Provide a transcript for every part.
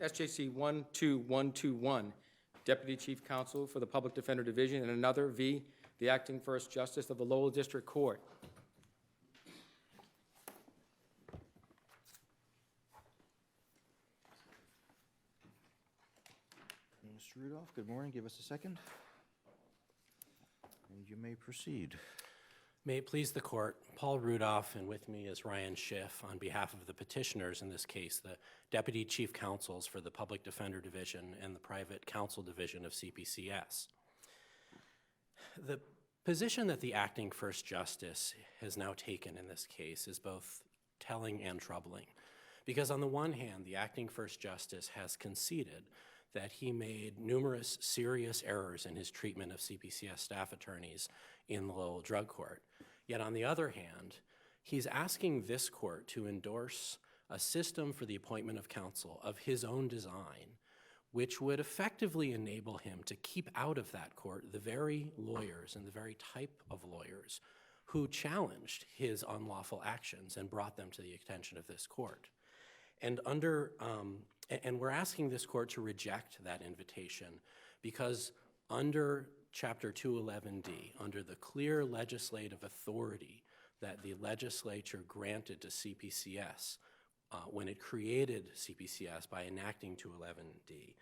SJC 12121, Deputy Chief Counsel for the Public Defender Division, and another v. the Acting First Justice of the Lowell District Court. Mr. Rudolph, good morning. Give us a second. And you may proceed. May it please the court, Paul Rudolph, and with me is Ryan Schiff on behalf of the petitioners in this case, the Deputy Chief Counsels for the Public Defender Division and the Private Counsel Division of CPCS. The position that the Acting First Justice has now taken in this case is both telling and troubling, because on the one hand, the Acting First Justice has conceded that he made numerous serious errors in his treatment of CPCS staff attorneys in the Lowell Drug Court. Yet on the other hand, he's asking this court to endorse a system for the appointment of counsel of his own design, which would effectively enable him to keep out of that court the very lawyers and the very type of lawyers who challenged his unlawful actions and brought them to the attention of this court. And we're asking this court to reject that invitation because under Chapter 211D, under the clear legislative authority that the legislature granted to CPCS when it created CPCS by enacting 211D,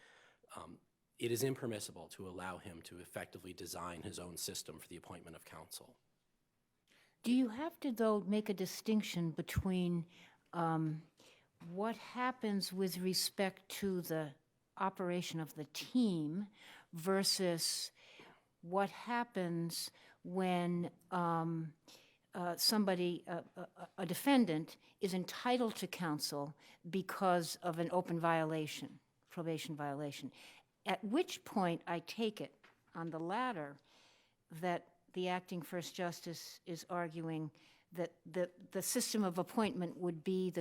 it is impermissible to allow him to effectively design his own system for the appointment of counsel. Do you have to, though, make a distinction between what happens with respect to the operation of the team versus what happens when somebody, a defendant, is entitled to counsel because of an open violation, probation violation? At which point, I take it, on the latter, that the Acting First Justice is arguing that the system of appointment would be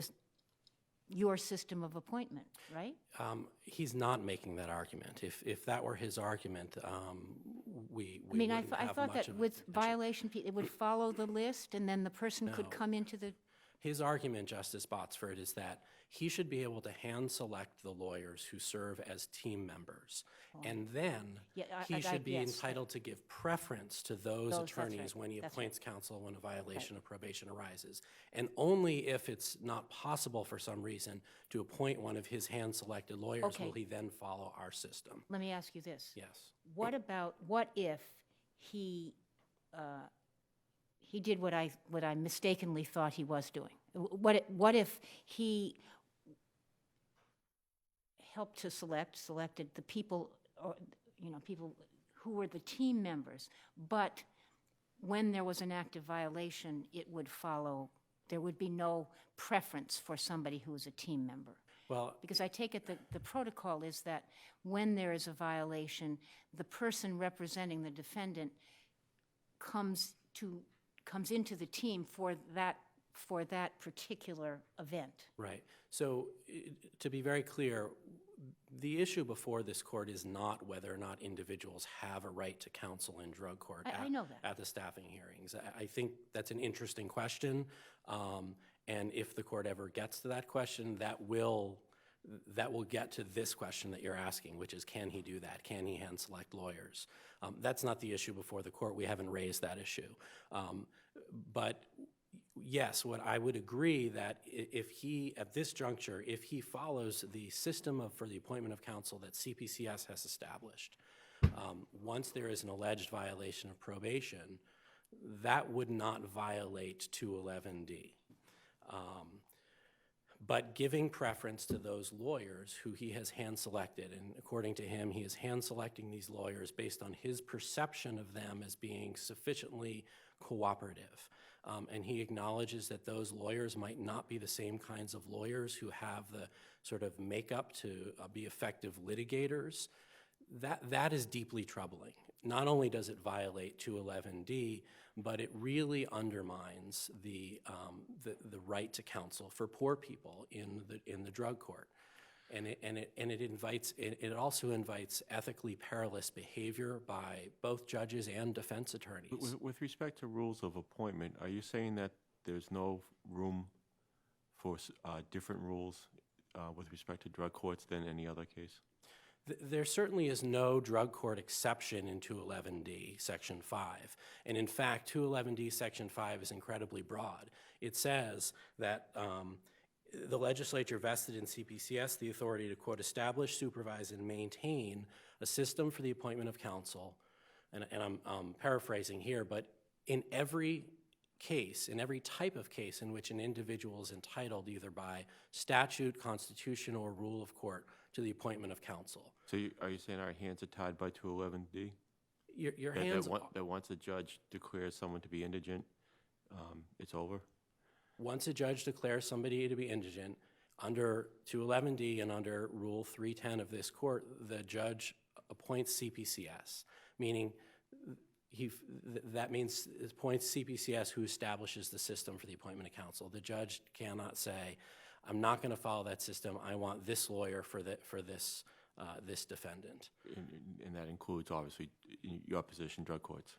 your system of appointment, right? He's not making that argument. If that were his argument, we I mean, I wouldn't have thought much that of with a- violation, it would follow the list, and then the person could No. come into the... His argument, Justice Botsford, is that he should be able to hand select the lawyers who serve as team members. And then Yeah, he should be yes, entitled to give preference to those that's attorneys right, when he that's appoints counsel when a violation of probation arises. And only if it's not possible for some reason to appoint one of his hand-selected lawyers Okay. will he then follow our system. Let me ask you this. Yes. What if he did what I mistakenly thought he was doing? What if he helped to selected the people, or people who were the team members, but when there was an active violation, it would follow. There would be no preference for somebody who was a team member. Well, Because I take it that the protocol is that when there is a violation, the person representing the defendant comes into the team for that particular event. right. So to be very clear, the issue before this court is not whether or not individuals have a right to counsel in drug court I know that. at the staffing hearings. I think that's an interesting question, and if the court ever gets to that question, that will get to this question that you're asking, which is, can he do that? Can he hand select lawyers? That's not the issue before the court. We haven't raised that issue. But yes, what I would agree that if he, at this juncture, if he follows the system for the appointment of counsel that CPCS has established, once there is an alleged violation of probation, that would not violate 211D. But giving preference to those lawyers who he has hand-selected, and according to him, he is hand-selecting these lawyers based on his perception of them as being sufficiently cooperative. And he acknowledges that those lawyers might not be the same kinds of lawyers who have the sort of makeup to be effective litigators. That is deeply troubling. Not only does it violate 211D, but it really undermines the right to counsel for poor people in the drug court, and it also invites ethically perilous behavior by both judges and defense attorneys. With respect to rules of appointment, are you saying that there's no room for different rules with respect to drug courts than any other case? There certainly is no drug court exception in 211D, Section 5. And in fact, 211D, Section 5 is incredibly broad. It says that the legislature vested in CPCS the authority to, quote, establish, supervise, and maintain a system for the appointment of counsel, and I'm paraphrasing here, but in every case, in every type of case in which an individual is entitled either by statute, constitution, or rule of court to the appointment of counsel. So are you saying our hands are tied by 211D? Your hands That once a judge declares someone to be indigent, it's over? Once a judge declares somebody to be indigent, under 211D and under Rule 310 of this court, the judge appoints CPCS, meaning that means it appoints CPCS who establishes the system for the appointment of counsel. The judge cannot say, I'm not going to follow that system. I want this lawyer for this defendant. And that includes, obviously, in your position, drug courts.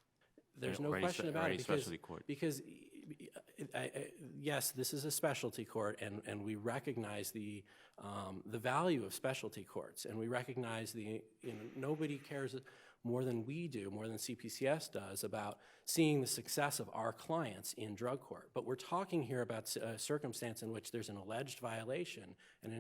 There's no Or any question about it specialty court. because yes, this is a specialty court, and we recognize the value of specialty courts, and we recognize nobody cares more than we do, more than CPCS does, about seeing the success of our clients in drug court. But we're talking here about a circumstance in which there's an alleged violation, and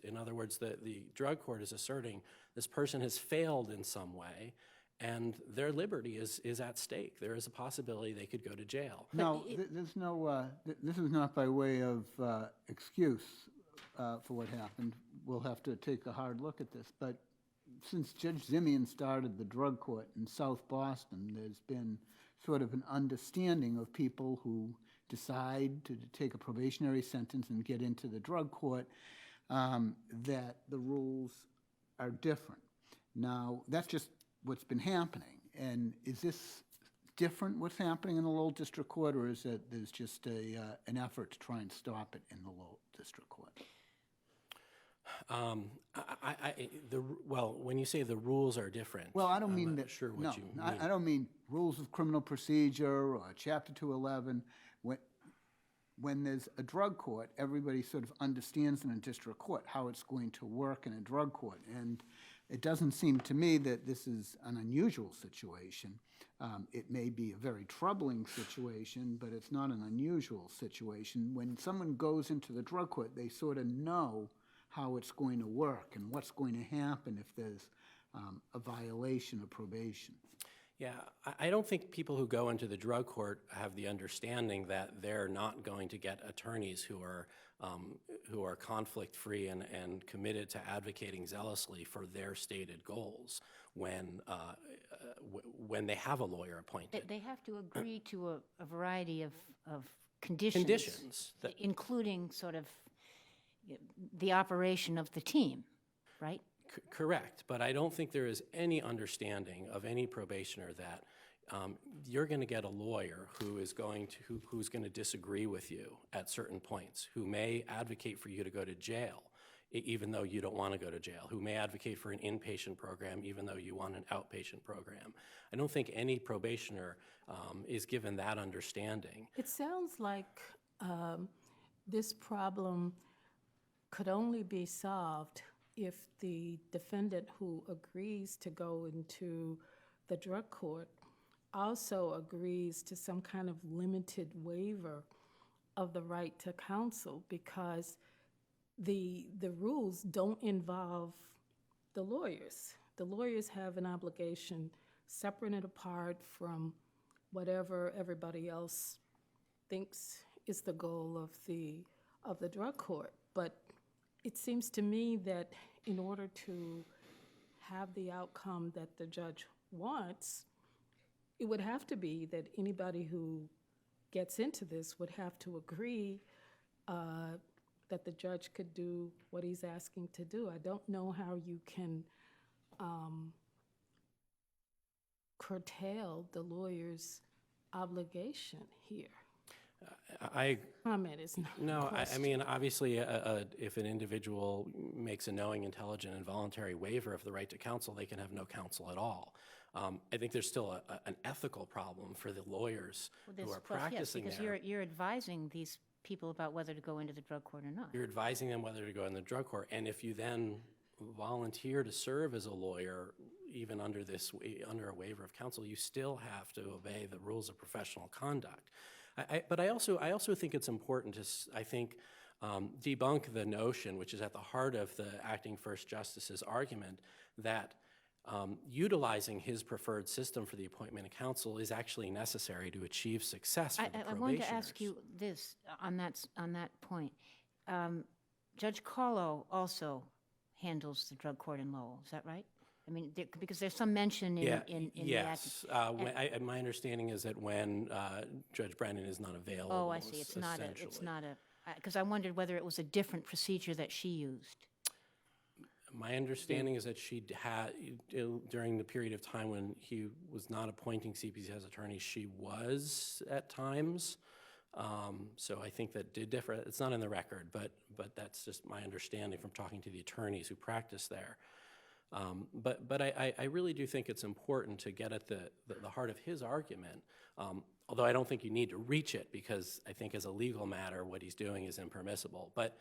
in other words, the drug court is asserting this person has failed in some way, and their liberty is at stake. There is a possibility they could go to jail. No, there's no, this is not by way of excuse for what happened. We'll have to take a hard look at this. But since Judge Zimian started the drug court in South Boston, there's been sort of an understanding of people who decide to take a probationary sentence and get into the drug court, that the rules are different. Now, that's just what's been happening. And is this different, what's happening in the Lowell District Court, or is it there's just an effort to try and stop it in the Lowell District Court? Well, when you say the rules are different, Well, I don't I'm mean not that. sure what No, you mean. I don't mean rules of criminal procedure or Chapter 211. When there's a drug court, everybody sort of understands in a district court how it's going to work in a drug court. And it doesn't seem to me that this is an unusual situation. It may be a very troubling situation, but it's not an unusual situation. When someone goes into the drug court, they sort of know how it's going to work and what's going to happen if there's a violation of probation. Yeah, I don't think people who go into the drug court have the understanding that they're not going to get attorneys who are conflict-free and committed to advocating zealously for their stated goals when they have a lawyer appointed. They have to agree to a variety of conditions. Conditions that- including sort of the operation of the team, right? Correct, but I don't think there is any understanding of any probationer that you're going to get a lawyer who's going to disagree with you at certain points, who may advocate for you to go to jail, even though you don't want to go to jail, who may advocate for an inpatient program, even though you want an outpatient program. I don't think any probationer is given that understanding. It sounds like this problem could only be solved if the defendant who agrees to go into the drug court also agrees to some kind of limited waiver of the right to counsel, because the rules don't involve the lawyers. The lawyers have an obligation separate and apart from whatever everybody else thinks is the goal of the drug court. But it seems to me that in order to have the outcome that the judge wants, it would have to be that anybody who gets into this would have to agree that the judge could do what he's asking to do. I don't know how you can curtail the lawyer's obligation here. Comment is not No, a question. I mean, obviously, if an individual makes a knowing, intelligent, and voluntary waiver of the right to counsel, they can have no counsel at all. I think there's still an ethical problem for the lawyers who are practicing Yes, there. because you're advising these people about whether to go into the drug court or not. You're advising them whether to go in the drug court, and if you then volunteer to serve as a lawyer, even under under a waiver of counsel, you still have to obey the rules of professional conduct. But I also think it's important to, debunk the notion, which is at the heart of the acting first justice's argument, that utilizing his preferred system for the appointment of counsel is actually necessary to achieve success for the probationers. I wanted to ask you this on that point. Judge Carlo also handles the drug court in Lowell. Is that right? I mean, because there's some mention in the act. Yes. My understanding is that when Judge Brennan is not available. Oh, I see. It's not a. Because I wondered whether it was a different procedure that she used. My understanding is that she had, during the period of time when he was not appointing CPCS attorneys, she was at times. So I think that did differ. It's not in the record, but that's just my understanding from talking to the attorneys who practice there. But I really do think it's important to get at the heart of his argument, although I don't think you need to reach it, because I think as a legal matter what he's doing is impermissible. But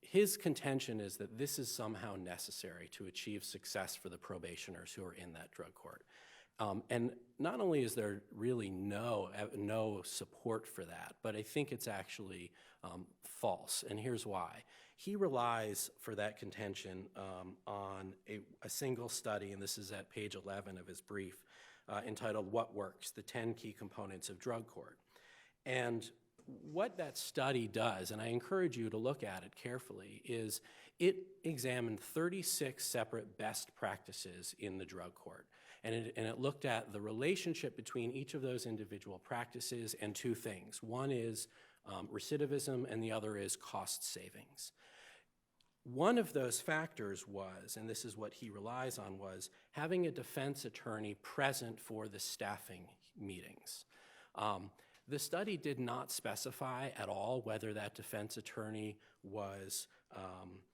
his contention is that this is somehow necessary to achieve success for the probationers who are in that drug court. And not only is there really no support for that, but I think it's actually false, and here's why. He relies for that contention on a single study, and this is at page 11 of his brief, entitled What Works? The 10 Key Components of Drug Court. And what that study does, and I encourage you to look at it carefully, is it examined 36 separate best practices in the drug court. And it looked at the relationship between each of those individual practices and two things. One is recidivism, and the other is cost savings. One of those factors was, and this is what he relies on, was having a defense attorney present for the staffing meetings. The study did not specify at all whether that defense attorney was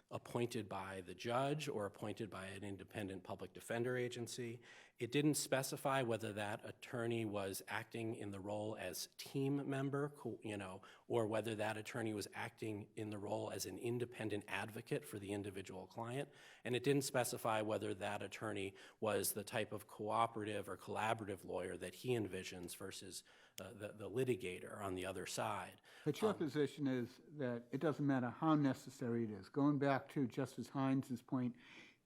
appointed by the judge or appointed by an independent public defender agency. It didn't specify whether that attorney was acting in the role as team member, or whether that attorney was acting in the role as an independent advocate for the individual client. And it didn't specify whether that attorney was the type of cooperative or collaborative lawyer that he envisions versus the litigator on the other side. But your position is that it doesn't matter how necessary it is. Going back to Justice Hines' point,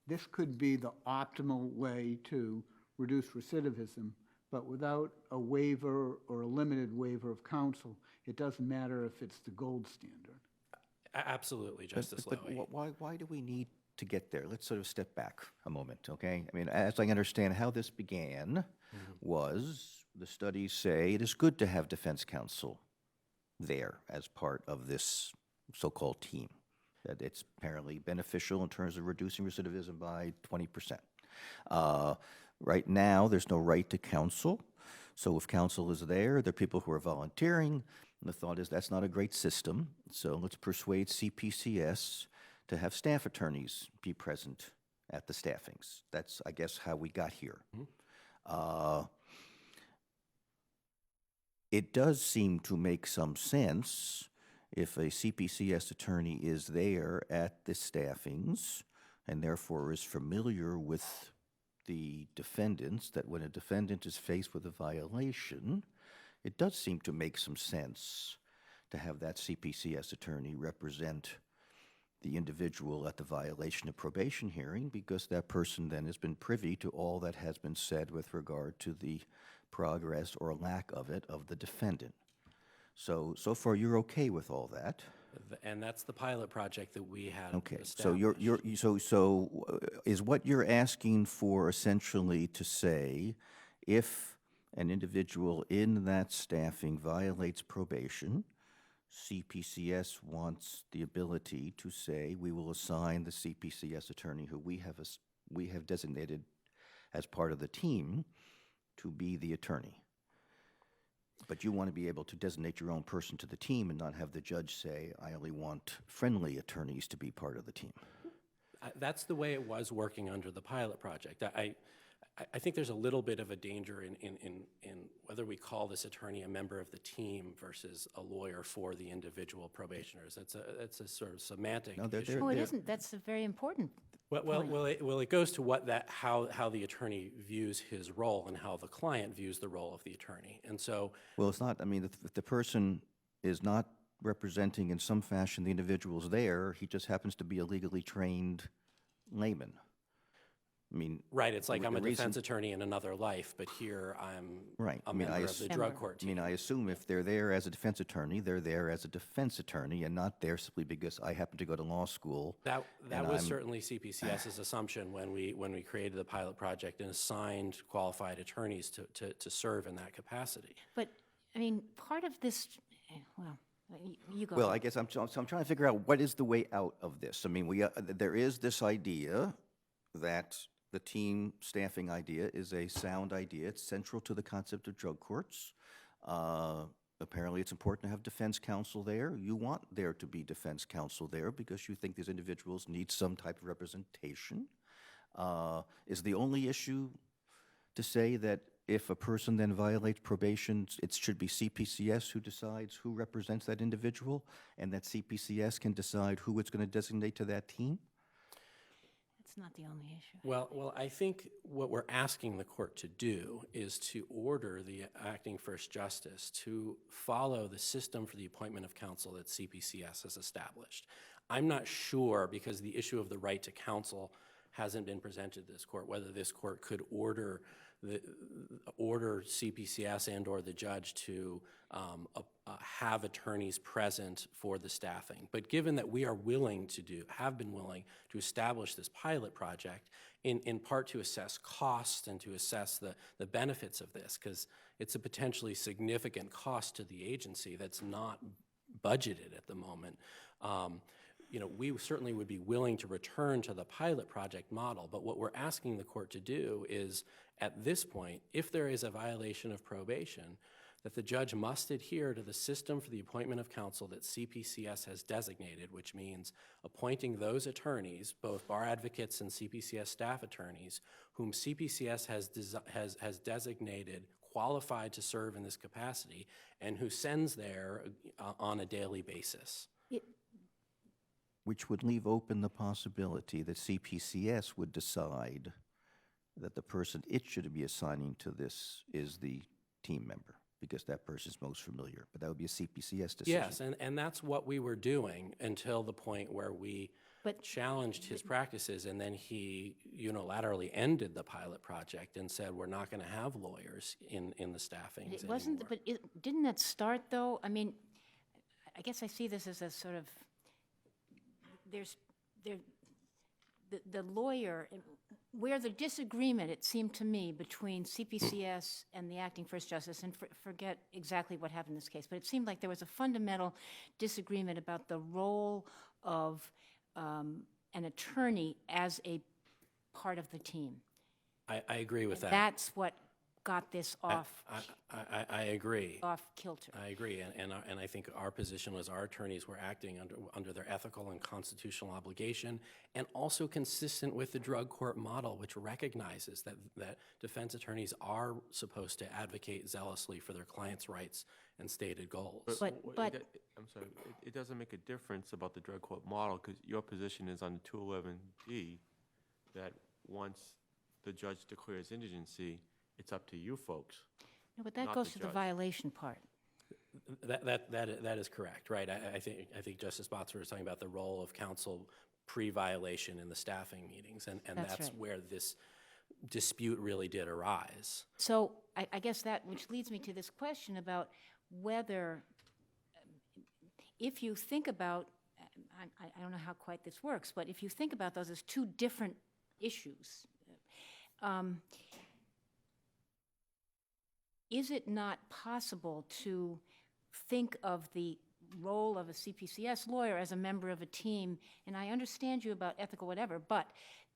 this could be the optimal way to reduce recidivism, but without a waiver or a limited waiver of counsel, it doesn't matter if it's the gold standard. Absolutely, Justice Lowell. But why do we need to get there? Let's sort of step back a moment, okay? I mean, as I understand how this began was the studies say it is good to have defense counsel there as part of this so-called team, that it's apparently beneficial in terms of reducing recidivism by 20%. Right now, there's no right to counsel, so if counsel is there are people who are volunteering, and the thought is that's not a great system, so let's persuade CPCS to have staff attorneys be present at the staffings. That's, I guess, how we got here. It does seem to make some sense if a CPCS attorney is there at the staffings and therefore is familiar with the defendants, that when a defendant is faced with a violation, it does seem to make some sense to have that CPCS attorney represent the individual at the violation of probation hearing, because that person then has been privy to all that has been said with regard to the progress or lack of it of the defendant. So far you're okay with all that. And that's the pilot project that we had Okay, established. so is what you're asking for essentially to say, if an individual in that staffing violates probation, CPCS wants the ability to say, we will assign the CPCS attorney who we have designated as part of the team to be the attorney. But you want to be able to designate your own person to the team and not have the judge say, I only want friendly attorneys to be part of the team. That's the way it was working under the pilot project. I think there's a little bit of a danger in whether we call this attorney a member of the team versus a lawyer for the individual probationers. That's a sort of semantic No, issue. Oh, it isn't. That's a very important. It goes to how the attorney views his role and how the client views the role of the attorney. And so, Well, it's not, I mean, if the person is not representing in some fashion the individuals there, he just happens to be a legally trained layman. I mean. right, it's like I'm a the reason- defense attorney in another life, but here I'm Right. a I mean, member of the drug court I team. mean, I assume if they're there as a defense attorney, they're there as a defense attorney and not there simply because I happen to go to law school. That and was I'm- certainly CPCS's assumption when we created the pilot project and assigned qualified attorneys to serve in that capacity. But, I mean, part of this, well, you go. Well, I guess I'm trying to figure out what is the way out of this. I mean, there is this idea that the team staffing idea is a sound idea. It's central to the concept of drug courts. Apparently, it's important to have defense counsel there. You want there to be defense counsel there because you think these individuals need some type of representation. Is the only issue to say that if a person then violates probation, it should be CPCS who decides who represents that individual, and that CPCS can decide who it's going to designate to that team? That's not the only issue. Well, I think what we're asking the court to do is to order the acting first justice to follow the system for the appointment of counsel that CPCS has established. I'm not sure, because the issue of the right to counsel hasn't been presented to this court, whether this court could order CPCS and or the judge to have attorneys present for the staffing. But given that we are have been willing to establish this pilot project in part to assess cost and to assess the benefits of this, because it's a potentially significant cost to the agency that's not budgeted at the moment. We certainly would be willing to return to the pilot project model, but what we're asking the court to do is, at this point, if there is a violation of probation, that the judge must adhere to the system for the appointment of counsel that CPCS has designated, which means appointing those attorneys, both bar advocates and CPCS staff attorneys, whom CPCS has designated qualified to serve in this capacity and who sends there on a daily basis. Which would leave open the possibility that CPCS would decide that the person it should be assigning to this is the team member, because that person is most familiar. But that would be a CPCS decision. Yes, and that's what we were doing until the point where we challenged his practices, and then he unilaterally ended the pilot project and said, we're not going to have lawyers in the staffings It wasn't, anymore. but didn't that start, though? I mean, I guess I see this as a sort of, the lawyer, where the disagreement, it seemed to me, between CPCS and the acting first justice, and forget exactly what happened in this case, but it seemed like there was a fundamental disagreement about the role of an attorney as a part of the team. I agree with that. That's what got this off I agree. off kilter. I agree, and I think our position was our attorneys were acting under their ethical and constitutional obligation, and also consistent with the drug court model, which recognizes that defense attorneys are supposed to advocate zealously for their clients' rights and stated goals. But I'm sorry, it doesn't make a difference about the drug court model, because your position is on 211D, that once the judge declares indigency, it's up to you folks. No, but that not goes the to the judge. violation part. That is correct, right? I think Justice Botzer was talking about the role of counsel pre-violation in the staffing meetings, and That's that's right. where this dispute really did arise. So I guess that, which leads me to this question about whether, if you think about, I don't know how quite this works, but if you think about those as two different issues, is it not possible to think of the role of a CPCS lawyer as a member of a team? And I understand you about ethical whatever, but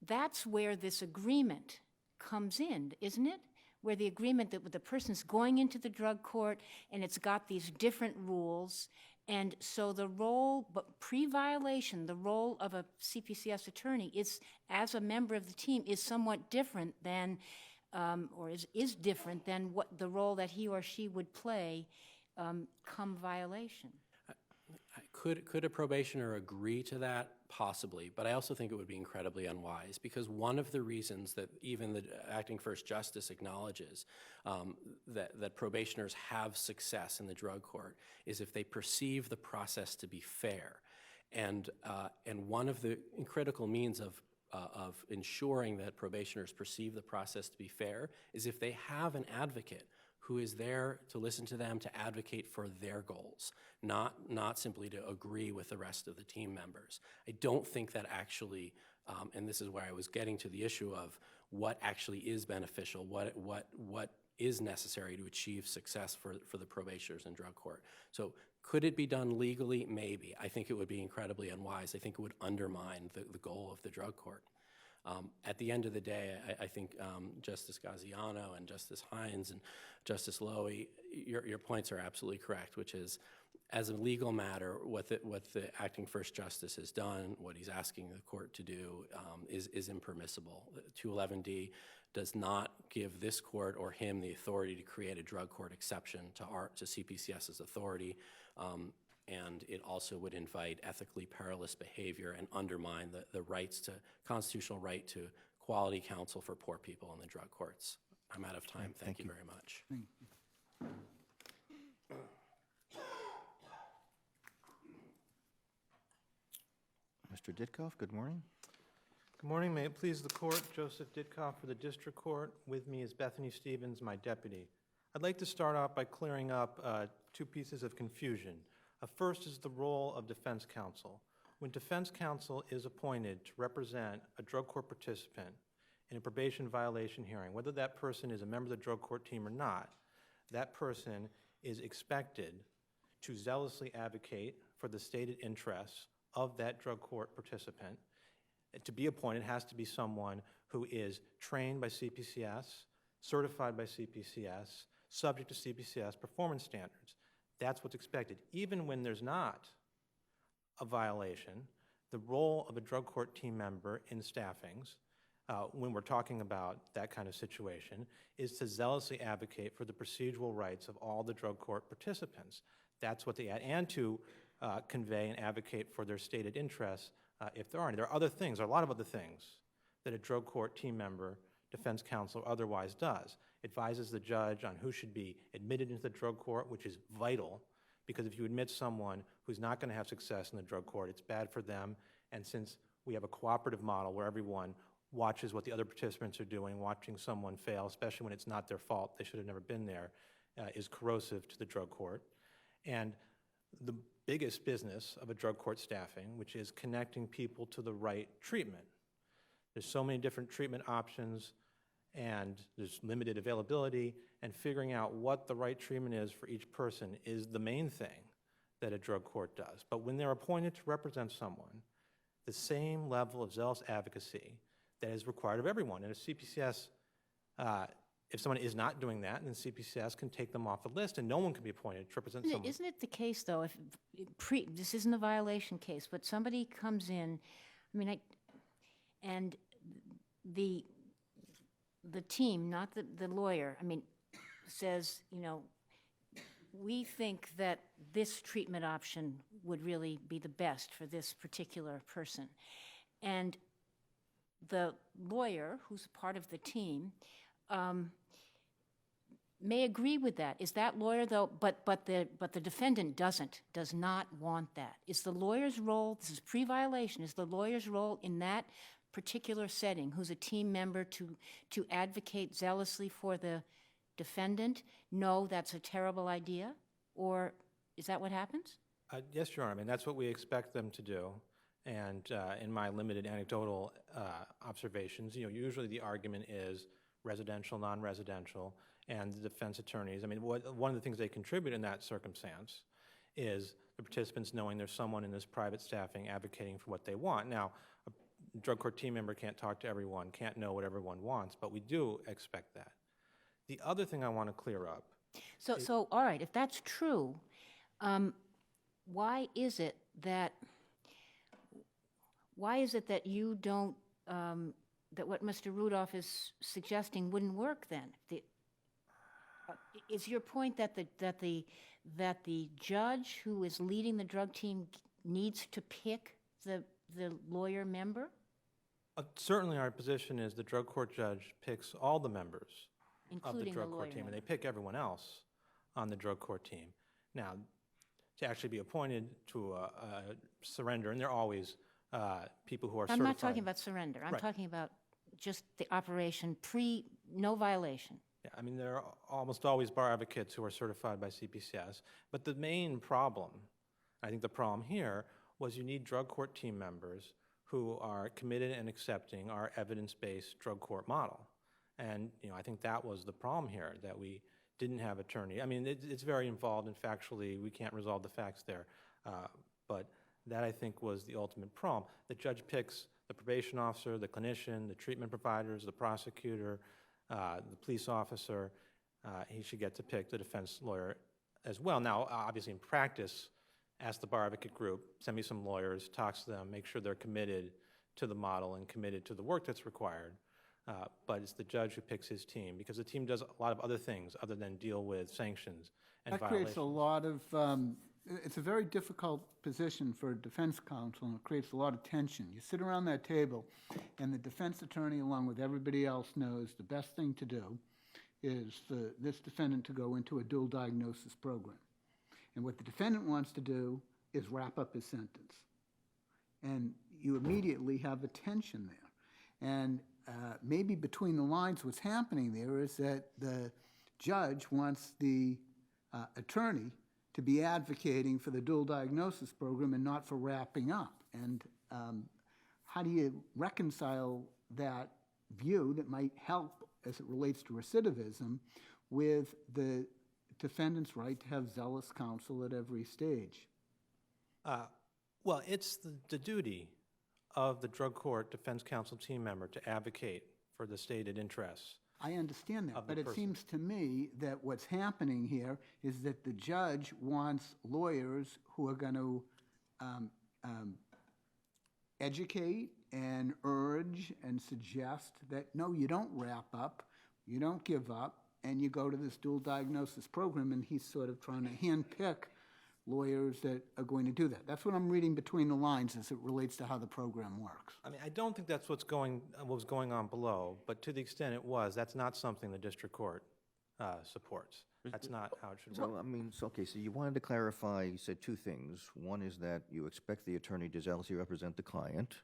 that's where this agreement comes in, isn't it? Where the agreement that the person's going into the drug court and it's got these different rules, and so the role, but pre-violation, the role of a CPCS attorney is, as a member of the team, is somewhat different than or is different than what the role that he or she would play come violation. Could a probationer agree to that? Possibly, but I also think it would be incredibly unwise, because one of the reasons that even the acting first justice acknowledges that probationers have success in the drug court is if they perceive the process to be fair. And one of the critical means of ensuring that probationers perceive the process to be fair is if they have an advocate who is there to listen to them, to advocate for their goals, not simply to agree with the rest of the team members. I don't think that actually, and this is where I was getting to the issue of what actually is beneficial, what is necessary to achieve success for the probationers in drug court. So could it be done legally? Maybe. I think it would be incredibly unwise. I think it would undermine the goal of the drug court. At the end of the day, I think Justice Gaziano and Justice Hines and Justice Lowell, your points are absolutely correct, which is, as a legal matter, what the acting first justice has done, what he's asking the court to do, is impermissible. 211D does not give this court or him the authority to create a drug court exception to CPCS's authority. And it also would invite ethically perilous behavior and undermine the constitutional right to quality counsel for poor people in the drug courts. I'm out of time. Thank you very much. Mr. Ditkoff, good morning. Good morning. May it please the court, Joseph Ditkoff for the district court. With me is Bethany Stevens, my deputy. I'd like to start off by clearing up two pieces of confusion. First is the role of defense counsel. When defense counsel is appointed to represent a drug court participant in a probation violation hearing, whether that person is a member of the drug court team or not, that person is expected to zealously advocate for the stated interests of that drug court participant. To be appointed has to be someone who is trained by CPCS, certified by CPCS, subject to CPCS performance standards. That's what's expected. Even when there's not a violation, the role of a drug court team member in staffings, when we're talking about that kind of situation, is to zealously advocate for the procedural rights of all the drug court participants. That's what they add, and to convey and advocate for their stated interests if there are any. There are other things, there are a lot of other things that a drug court team member, defense counsel, otherwise does. Advises the judge on who should be admitted into the drug court, which is vital, because if you admit someone who's not going to have success in the drug court, it's bad for them. And since we have a cooperative model where everyone watches what the other participants are doing, watching someone fail, especially when it's not their fault, they should have never been there, is corrosive to the drug court. And the biggest business of a drug court staffing, which is connecting people to the right treatment. There's so many different treatment options, and there's limited availability, and figuring out what the right treatment is for each person is the main thing that a drug court does. But when they're appointed to represent someone, the same level of zealous advocacy that is required of everyone. And a CPCS, if someone is not doing that, then CPCS can take them off the list, and no one can be appointed to represent someone. Isn't it the case, though, if this isn't a violation case, but somebody comes in, and the team, not the lawyer, says, we think that this treatment option would really be the best for this particular person. And the lawyer, who's part of the team, may agree with that. Is that lawyer, though, but the defendant does not want that. Is the lawyer's role, this is pre-violation, is the lawyer's role in that particular setting, who's a team member, to advocate zealously for the defendant? No, that's a terrible idea? Or is that what happens? Yes, Your Honor. That's what we expect them to do. And in my limited anecdotal observations, usually the argument is residential, non-residential, and the defense attorneys. One of the things they contribute in that circumstance is the participants knowing there's someone in this private staffing advocating for what they want. Now, a drug court team member can't talk to everyone, can't know what everyone wants, but we do expect that. The other thing I want to clear up. So all right, if that's true, why is it that you don't what Mr. Rudolph is suggesting wouldn't work then? Is your point that the judge who is leading the drug team needs to pick the lawyer member, Certainly, our position is the drug court judge picks all the members of the including the drug lawyer court team, and member? they pick everyone else on the drug court team. Now, to actually be appointed to a surrender, and there are always people who are I'm certified. not talking about surrender. I'm Right. talking about just the operation no violation. Yeah, I mean, there are almost always bar advocates who are certified by CPCS, but the main problem, I think the problem here, was you need drug court team members who are committed and accepting our evidence-based drug court model. And, I think that was the problem here, that we didn't have attorney. I mean, it's very involved, and factually, we can't resolve the facts there. But that, I think, was the ultimate problem. The judge picks the probation officer, the clinician, the treatment providers, the prosecutor, the police officer. He should get to pick the defense lawyer as well. Now, obviously, in practice, ask the bar advocate group, send me some lawyers, talk to them, make sure they're committed to the model and committed to the work that's required. But it's the judge who picks his team, because the team does a lot of other things other than deal with sanctions and That violations. creates a lot of, it's a very difficult position for a defense counsel, and it creates a lot of tension. You sit around that table, and the defense attorney, along with everybody else, knows the best thing to do is for this defendant to go into a dual diagnosis program. And what the defendant wants to do is wrap up his sentence. And you immediately have a tension there. And maybe between the lines, what's happening there is that the judge wants the attorney to be advocating for the dual diagnosis program and not for wrapping up. And how do you reconcile that view that might help as it relates to recidivism with the defendant's right to have zealous counsel at every stage? Well, it's the duty of the drug court defense counsel team member to advocate for the stated interests. I understand that, Of the but it person. seems to me that what's happening here is that the judge wants lawyers who are going to educate and urge and suggest that, no, you don't wrap up, you don't give up, and you go to this dual diagnosis program, and he's sort of trying to handpick lawyers that are going to do that. That's what I'm reading between the lines as it relates to how the program works. I mean, I don't think that's what was going on below, but to the extent it was, that's not something the district court supports. That's not how it should work. So, I mean, okay, so you wanted to clarify, you said two things. One is that you expect the attorney to zealously represent the client.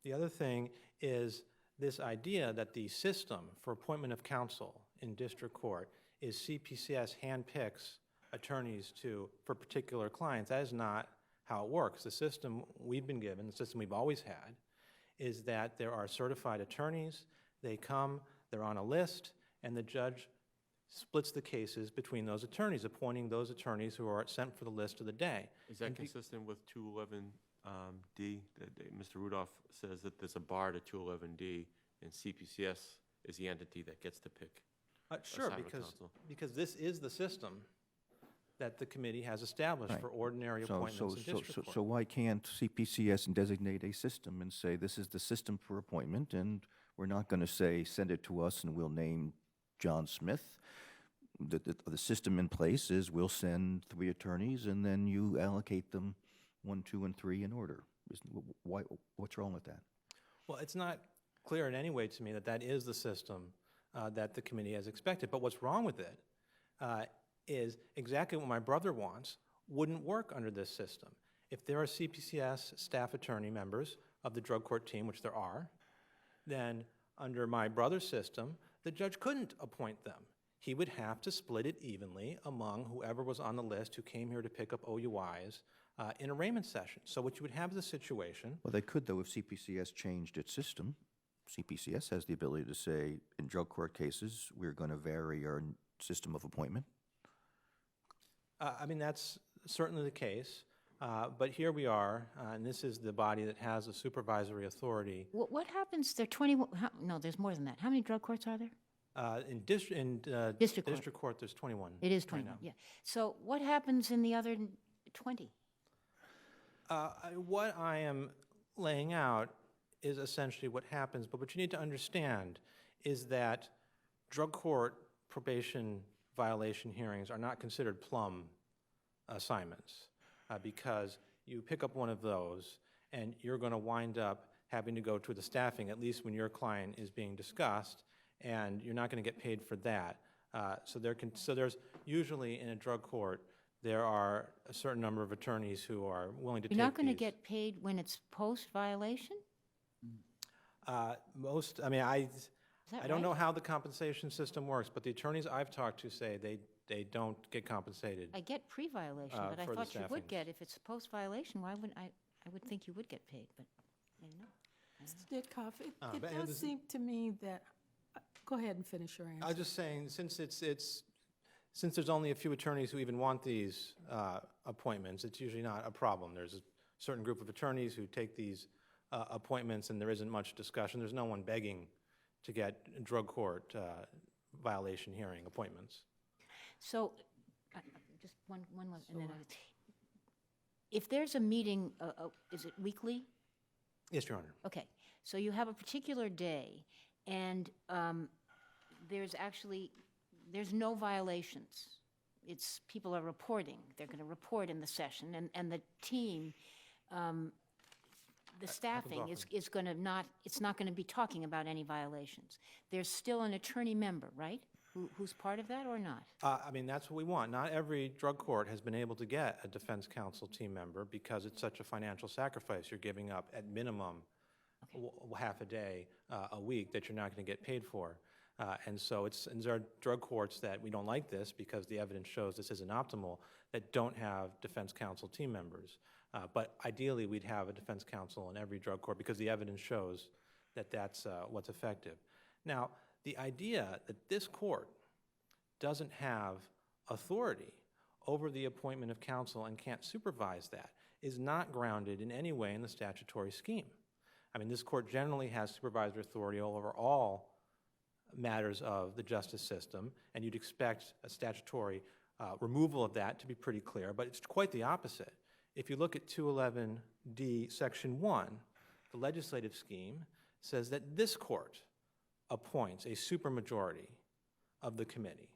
The other thing is this idea that the system for appointment of counsel in district court is CPCS handpicks attorneys for particular clients. That is not how it works. The system we've been given, the system we've always had, is that there are certified attorneys, they come, they're on a list, and the judge splits the cases between those attorneys, appointing those attorneys who are sent for the list of the day. Is that consistent with 211D? Mr. Rudolph says that there's a bar to 211D, and CPCS is the entity that gets to pick. Sure, assignment counsel. because this is the system that the committee has established Right. for ordinary appointments in district court. So why can't CPCS designate a system and say, this is the system for appointment, and we're not going to say, send it to us and we'll name John Smith? The system in place is we'll send 3 attorneys and then you allocate them 1, 2, and 3 in order. What's wrong with that? Well, it's not clear in any way to me that that is the system that the committee has expected. But what's wrong with it is exactly what my brother wants wouldn't work under this system. If there are CPCS staff attorney members of the drug court team, which there are, then under my brother's system, the judge couldn't appoint them. He would have to split it evenly among whoever was on the list who came here to pick up OUIs in arraignment session. So what you would have is a situation. Well, they could, though, if CPCS changed its system. CPCS has the ability to say, in drug court cases, we're going to vary our system of appointment. I mean, that's certainly the case. But here we are, and this is the body that has a supervisory authority. What happens, there are 21, no, there's more than that. How many drug courts are there? In District court. district court, there's 21. It is right 21, now. yeah. So what happens in the other 20? What I am laying out is essentially what happens. But what you need to understand is that drug court probation violation hearings are not considered plum assignments because you pick up one of those and you're going to wind up having to go to the staffing, at least when your client is being discussed, and you're not going to get paid for that. So there's usually in a drug court, there are a certain number of attorneys who are willing to take You're not going to these. get paid when it's post-violation? Most, I mean, Is that I don't right? know how the compensation system works, but the attorneys I've talked to say they don't get compensated. I get pre-violation, but I for the thought you would staffings. get, if it's post-violation, why wouldn't I would think you would get paid, but I don't know. Mr. Ditkoff, it but it does is- seem to me that, go ahead and finish your I was answer. just saying, since there's only a few attorneys who even want these appointments, it's usually not a problem. There's a certain group of attorneys who take these appointments, and there isn't much discussion. There's no one begging to get drug court violation hearing appointments. So, just one more, and then if there's a meeting, is it weekly? Yes, Your Honor. Okay, so you have a particular day, and there's no violations. It's, people are reporting. They're going to report in the session, and the team, the staffing is going to not, it's not going to be talking about any violations. There's still an attorney member, right, who's part of that or not? I mean, that's what we want. Not every drug court has been able to get a defense counsel team member because it's such a financial sacrifice. You're giving up, at minimum, half a day a week that you're not going to get paid for. And so and there are drug courts that we don't like this because the evidence shows this isn't optimal, that don't have defense counsel team members. But ideally, we'd have a defense counsel in every drug court because the evidence shows that that's what's effective. Now, the idea that this court doesn't have authority over the appointment of counsel and can't supervise that is not grounded in any way in the statutory scheme. I mean, this court generally has supervisory authority over all matters of the justice system, and you'd expect a statutory removal of that to be pretty clear, but it's quite the opposite. If you look at 211D, Section 1, the legislative scheme says that this court appoints a supermajority of the committee,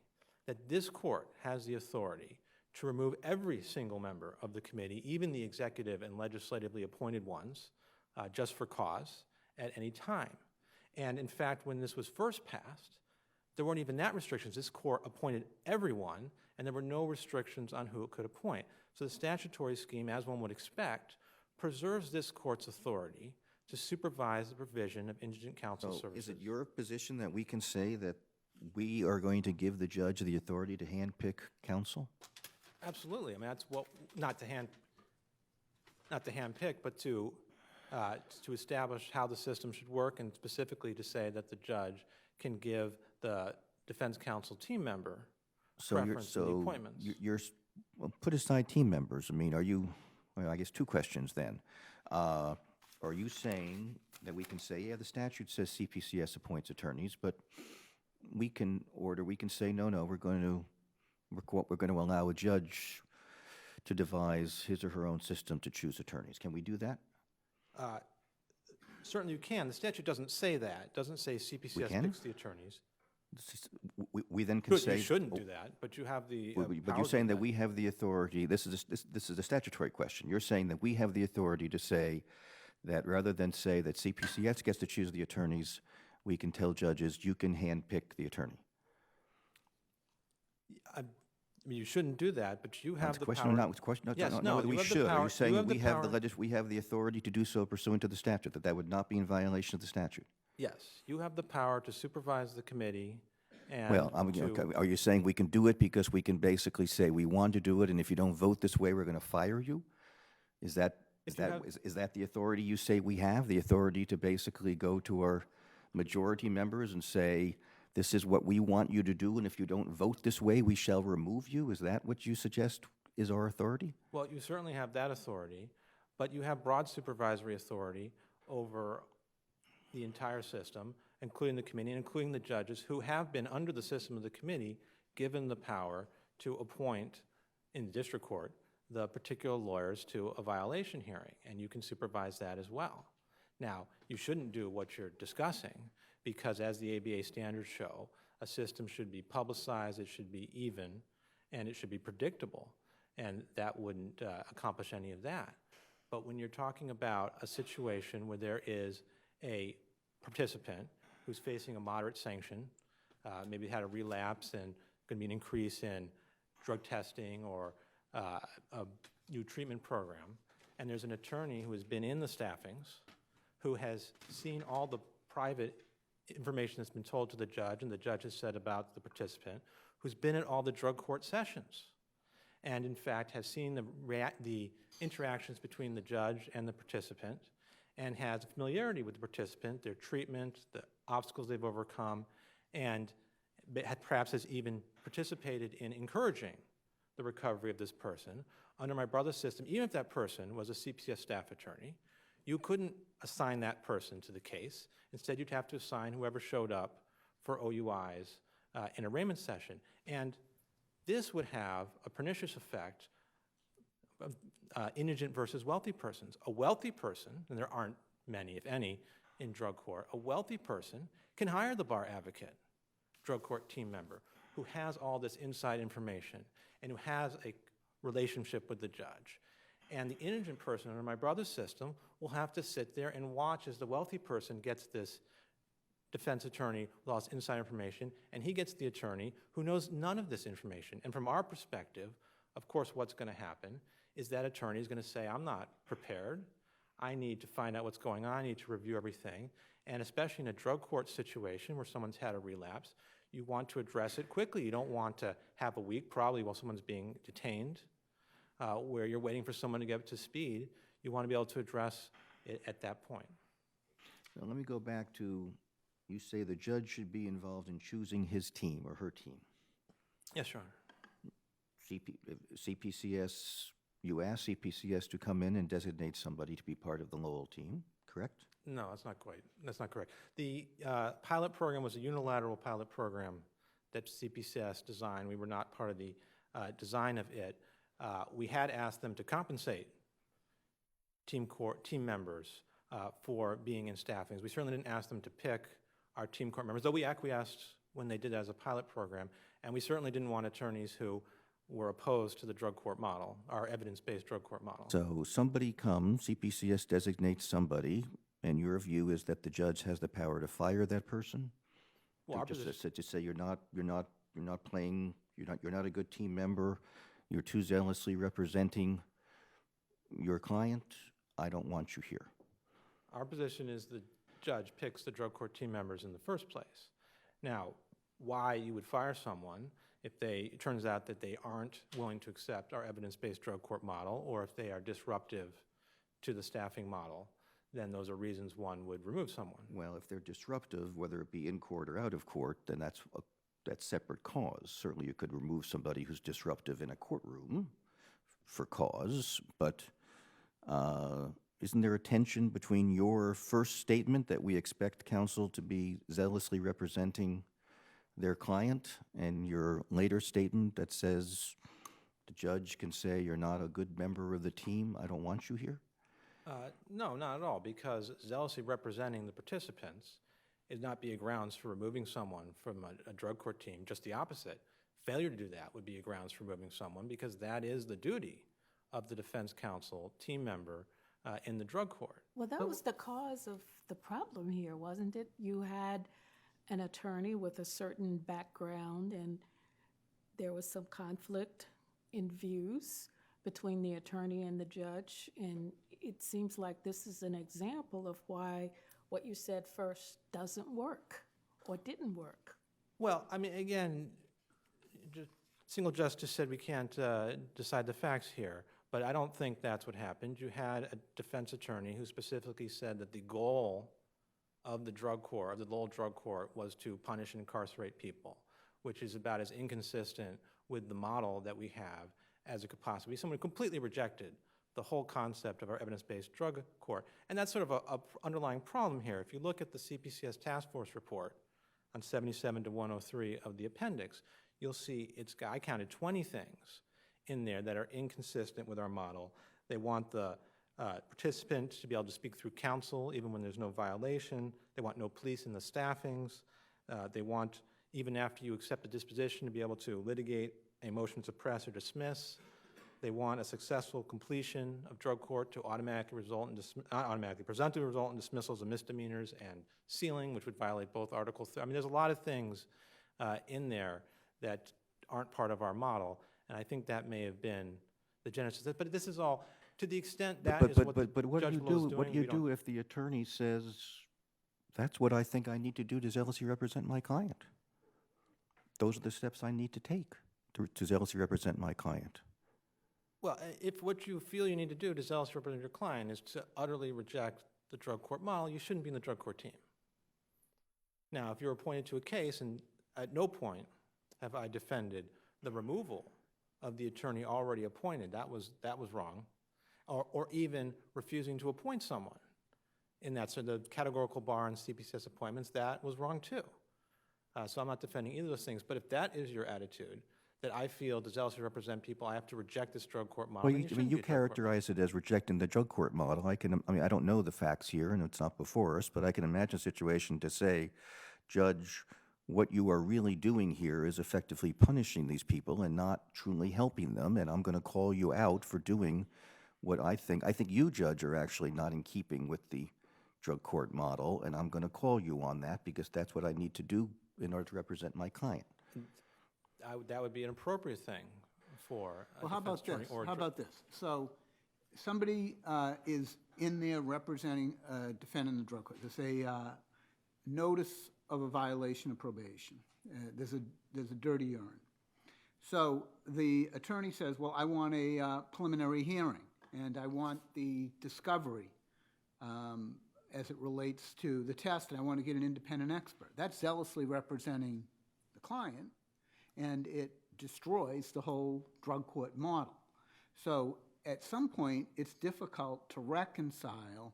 that this court has the authority to remove every single member of the committee, even the executive and legislatively appointed ones, just for cause, at any time. And in fact, when this was first passed, there weren't even that restrictions. This court appointed everyone, and there were no restrictions on who it could appoint. So the statutory scheme, as one would expect, preserves this court's authority to supervise the provision of indigent counsel So services. is it your position that we can say that we are going to give the judge the authority to handpick counsel? Absolutely. I mean, that's what, not to handpick, but to establish how the system should work, and specifically to say that the judge can give the defense counsel team member preference in the appointments. Well, put aside team members. I mean, are you, well, I guess two questions then. Are you saying that we can say, yeah, the statute says CPCS appoints attorneys, but we can say, no, we're going to allow a judge to devise his or her own system to choose attorneys. Can we do that? Certainly you can. The statute doesn't say that. It doesn't say CPCS can? picks the attorneys. We then can Good, say... you shouldn't do that, but you have the But you're powers saying of that we have the authority, this is a statutory question. You're saying that we have the authority to say that rather than say that CPCS gets to choose the attorneys, we can tell judges, you can handpick the attorney. I mean, you shouldn't do that, but you have That's the question power. or not? It's question, no, Yes, no, no, whether you we have the should. Are power- you you saying have that the we have the authority to do so pursuant to the statute, that would not be in violation of the statute? Yes, you have the power to supervise the committee and Well, are you saying we can do it because we can basically say we want to do it, and if you don't vote this way, we're going to fire you? Is that the authority you say we have? The authority to basically go to our majority members and say, this is what we want you to do, and if you don't vote this way, we shall remove you? Is that what you suggest is our authority? Well, you certainly have that authority, but you have broad supervisory authority over the entire system, including the committee and including the judges who have been under the system of the committee given the power to appoint in the district court the particular lawyers to a violation hearing, and you can supervise that as well. Now, you shouldn't do what you're discussing, because as the ABA standards show, a system should be publicized, it should be even, and it should be predictable, and that wouldn't accomplish any of that. But when you're talking about a situation where there is a participant who's facing a moderate sanction, maybe had a relapse and going to be an increase in drug testing or a new treatment program, and there's an attorney who has been in the staffings, who has seen all the private information that's been told to the judge, and the judge has said about the participant, who's been at all the drug court sessions, and in fact has seen the interactions between the judge and the participant, and has familiarity with the participant, their treatment, the obstacles they've overcome, and perhaps has even participated in encouraging the recovery of this person. Under my brother's system, even if that person was a CPCS staff attorney, you couldn't assign that person to the case. Instead, you'd have to assign whoever showed up for OUIs in a arraignment session. And this would have a pernicious effect of indigent versus wealthy persons. A wealthy person, and there aren't many, if any, in drug court, a wealthy person can hire the bar advocate, drug court team member, who has all this inside information and who has a relationship with the judge. And the indigent person under my brother's system will have to sit there and watch as the wealthy person gets this defense attorney with all this inside information, and he gets the attorney who knows none of this information. And from our perspective, of course, what's going to happen is that attorney is going to say, I'm not prepared. I need to find out what's going on. I need to review everything. And especially in a drug court situation where someone's had a relapse, you want to address it quickly. You don't want to have a week, probably while someone's being detained, where you're waiting for someone to get up to speed. You want to be able to address it at that point. Now, let me go back to, you say the judge should be involved in choosing his team or her team. Yes, Your Honor. CPCS, you asked CPCS to come in and designate somebody to be part of the Lowell team, correct? No, that's not quite. That's not correct. The pilot program was a unilateral pilot program that CPCS designed. We were not part of the design of it. We had asked them to compensate team members for being in staffings. We certainly didn't ask them to pick our team court members, though we acquiesced when they did it as a pilot program, and we certainly didn't want attorneys who were opposed to the drug court model, our evidence-based drug court model. So somebody comes, CPCS designates somebody, and your view is that the judge has the power to fire that person? Well, our To position, say you're not a good team member, you're too zealously representing your client, I don't want you here. our position is the judge picks the drug court team members in the first place. Now, why you would fire someone if it turns out that they aren't willing to accept our evidence-based drug court model, or if they are disruptive to the staffing model, then those are reasons one would remove someone. Well, if they're disruptive, whether it be in court or out of court, then that's separate cause. Certainly you could remove somebody who's disruptive in a courtroom for cause, but isn't there a tension between your first statement that we expect counsel to be zealously representing their client and your later statement that says the judge can say you're not a good member of the team, I don't want you here? No, not at all, because zealously representing the participants is not be a grounds for removing someone from a drug court team. Just the opposite. Failure to do that would be a grounds for removing someone, because that is the duty of the defense counsel team member in the drug court. Well, that was the cause of the problem here, wasn't it? You had an attorney with a certain background, and there was some conflict in views between the attorney and the judge, and it seems like this is an example of why what you said first doesn't work or didn't work. Well, I mean, again, single justice said we can't decide the facts here, but I don't think that's what happened. You had a defense attorney who specifically said that the goal of the drug court, of the Lowell drug court, was to punish and incarcerate people, which is about as inconsistent with the model that we have as it could possibly be. Someone completely rejected the whole concept of our evidence-based drug court. And that's sort of a underlying problem here. If you look at the CPCS task force report on 77 to 103 of the appendix, you'll see I counted 20 things in there that are inconsistent with our model. They want the participant to be able to speak through counsel even when there's no violation. They want no police in the staffings. They want, even after you accept a disposition, to be able to litigate a motion to suppress or dismiss. They want a successful completion of drug court to automatically result in, not automatically, presumptively result in dismissals of misdemeanors and sealing, which would violate both Articles. I mean, there's a lot of things in there that aren't part of our model, and I think that may have been the genesis. But this is all, to the extent that is what the But what do judge you below is do, doing, what do you we don't- do if the attorney says, that's what I think I need to do to zealously represent my client? Those are the steps I need to take to zealously represent my client. Well, if what you feel you need to do to zealously represent your client is to utterly reject the drug court model, you shouldn't be in the drug court team. Now, if you're appointed to a case, and at no point have I defended the removal of the attorney already appointed, that was wrong, or even refusing to appoint someone in that, so the categorical bar on CPCS appointments, that was wrong too. So I'm not defending either of those things, but if that is your attitude, that I feel to zealously represent people, I have to reject this drug court model. Well, then you, I shouldn't mean, be you a drug court. characterize it as rejecting the drug court model. I mean, I don't know the facts here, and it's not before us, but I can imagine a situation to say, Judge, what you are really doing here is effectively punishing these people and not truly helping them, and I'm going to call you out for doing what I think you, Judge, are actually not in keeping with the drug court model, and I'm going to call you on that because that's what I need to do in order to represent my client. That would be an appropriate thing for a Well, how defense about attorney this? or a How drug- about this? So somebody is in there representing a defendant in the drug court. There's a notice of a violation of probation. There's a dirty urine. So the attorney says, well, I want a preliminary hearing, and I want the discovery as it relates to the test, and I want to get an independent expert. That's zealously representing the client, and it destroys the whole drug court model. So at some point, it's difficult to reconcile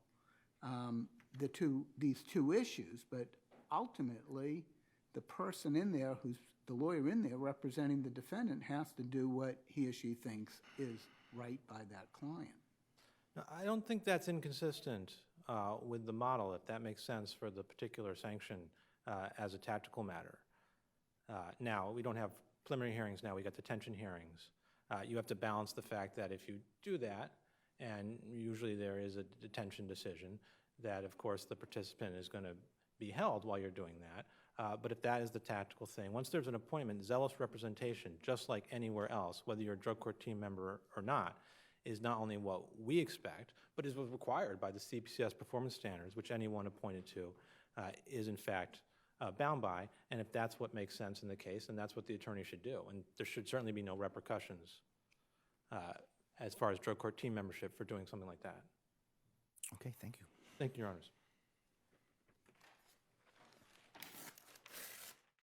these two issues, but ultimately, the person in there, who's the lawyer in there representing the defendant, has to do what he or she thinks is right by that client. No, I don't think that's inconsistent with the model, if that makes sense for the particular sanction as a tactical matter. Now, we don't have preliminary hearings now, we got detention hearings. You have to balance the fact that if you do that, and usually there is a detention decision, that of course the participant is going to be held while you're doing that. But if that is the tactical thing, once there's an appointment, zealous representation, just like anywhere else, whether you're a drug court team member or not, is not only what we expect, but is what's required by the CPCS performance standards, which anyone appointed to is in fact bound by. And if that's what makes sense in the case, then that's what the attorney should do. And there should certainly be no repercussions as far as drug court team membership for doing something like that. Okay, thank you. Thank you, Your Honors.